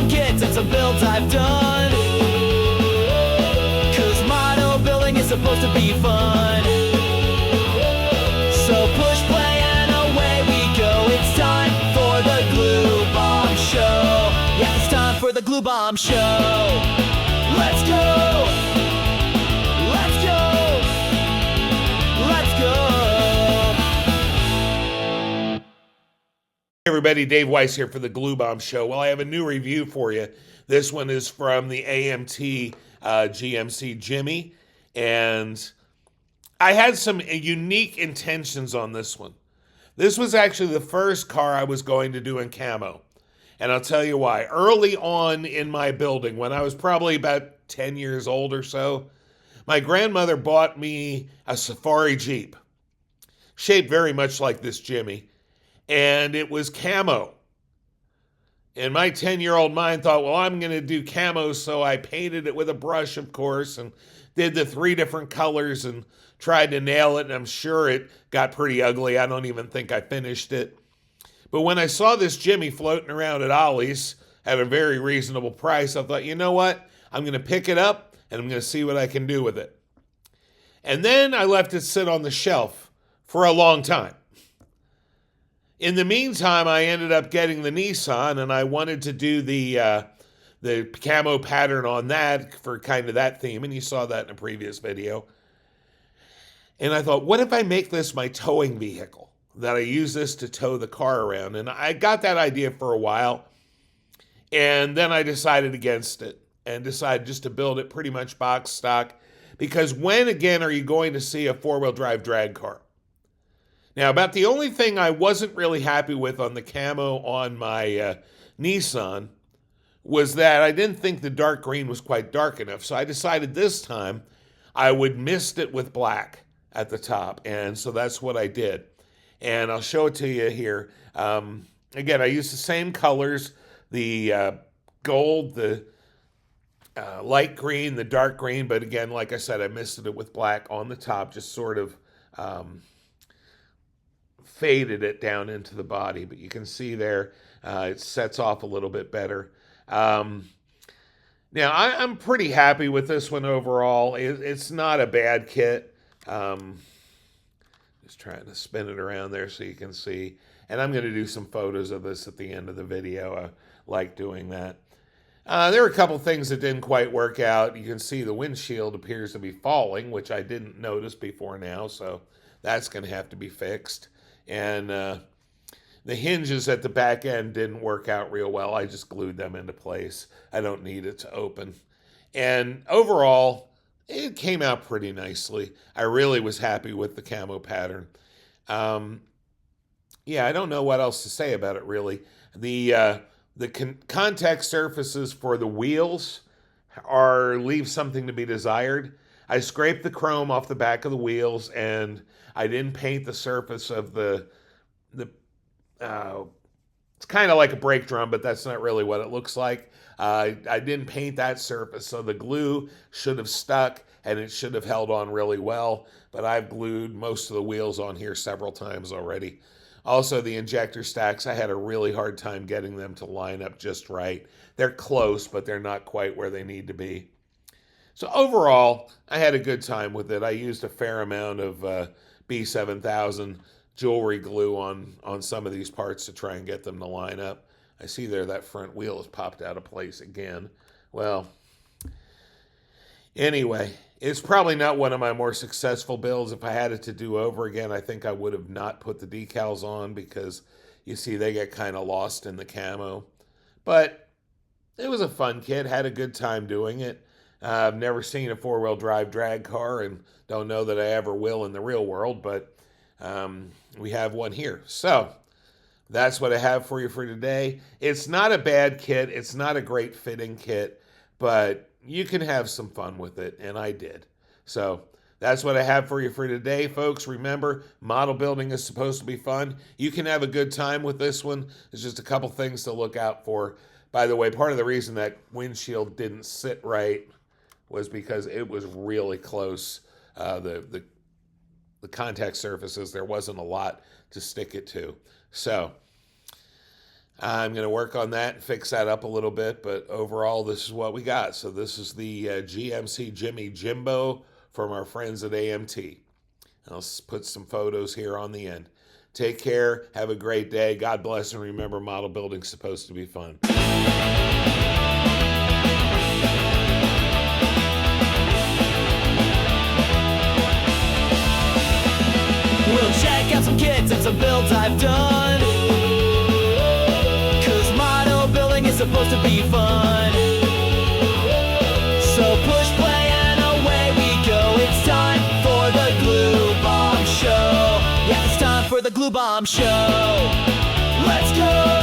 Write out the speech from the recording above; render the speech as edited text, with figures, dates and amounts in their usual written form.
some kits and some builds I've done. Cause model building is supposed to be fun. So push play and away we go. It's time for the Glue Bomb Show. Yeah, it's time for the Glue Bomb Show. Let's go! Let's go! Let's go! Hey everybody, Dave Weiss here for the Glue Bomb Show. Well, I have a new review for you. This one is from the AMT GMC Jimmy, and I had some unique intentions on this one. This was actually the first car I was going to do in camo, and I'll tell you why. Early on in my building, when I was probably about 10 years old or so, my grandmother bought me a safari Jeep, shaped very much like this Jimmy, and it was camo. And my 10-year-old mind thought, well, I'm going to do camo, so I painted it with a brush, of course, and did the 3 different colors and tried to nail it, and I'm sure it got pretty ugly. I don't even think I finished it. But when I saw this Jimmy floating around at Ollie's at a very reasonable price, I thought, you know what? I'm going to pick it up, and I'm going to see what I can do with it. And then I left it sit on the shelf for a long time. In the meantime, I ended up getting the Nissan, and I wanted to do the camo pattern on that for kind of that theme, and you saw that in a previous video. And I thought, what if I make this my towing vehicle, that I use this to tow the car around? And I got that idea for a while, and then I decided against it and decided just to build it pretty much box stock, because when, again, are you going to see a four-wheel drive drag car? Now, about the only thing I wasn't really happy with on the camo on my Nissan was that I didn't think the dark green was quite dark enough. So I decided this time I would mist it with black at the top. And so that's what I did. And I'll show it to you here. Again, I used the same colors, the gold, the light green, the dark green. But again, like I said, I misted it with black on the top, just sort of faded it down into the body, but you can see there it sets off a little bit better. Now, I'm pretty happy with this one overall. It's not a bad kit. Just trying to spin it around there so you can see. And I'm going to do some photos of this at the end of the video. I like doing that. There are a couple things that didn't quite work out. You can see the windshield appears to be falling, which I didn't notice before now, so that's going to have to be fixed. And the hinges at the back end didn't work out real well. I just glued them into place. I don't need it to open. And overall, it came out pretty nicely. I really was happy with the camo pattern. Yeah, I don't know what else to say about it, really. The contact surfaces for the wheels leave something to be desired. I scraped the chrome off the back of the wheels, and I didn't paint the surface of it's kind of like a brake drum, but that's not really what it looks like. I didn't paint that surface, so the glue should have stuck, and it should have held on really well, but I've glued most of the wheels on here several times already. Also, the injector stacks, I had a really hard time getting them to line up just right. They're close, but they're not quite where they need to be. So overall, I had a good time with it. I used a fair amount of B7000 jewelry glue on some of these parts to try and get them to line up. I see there that front wheel has popped out of place again. Well, anyway, it's probably not one of my more successful builds. If I had it to do over again, I think I would have not put the decals on because, you see, they get kind of lost in the camo. But it was a fun kit. Had a good time doing it. I've never seen a four-wheel drive drag car and don't know that I ever will in the real world, but we have one here. So that's what I have for you for today. It's not a bad kit. It's not a great fitting kit, but you can have some fun with it, and I did. So that's what I have for you for today, folks. Remember, model building is supposed to be fun. You can have a good time with this one. There's just a couple things to look out for. By the way, part of the reason that windshield didn't sit right was because it was really close. The contact surfaces, there wasn't a lot to stick it to. So I'm going to work on that and fix that up a little bit, but overall, this is what we got. So this is the GMC Jimmy Jimbo from our friends at AMT. I'll put some photos here on the end. Take care. Have a great day. God bless, and remember, model building's supposed to be fun. We'll check out some kits and some builds I've done, 'cause model building is supposed to be fun. So push play and away we go. It's time for the Glue Bomb Show. Yeah, it's time for the Glue Bomb Show. Let's go!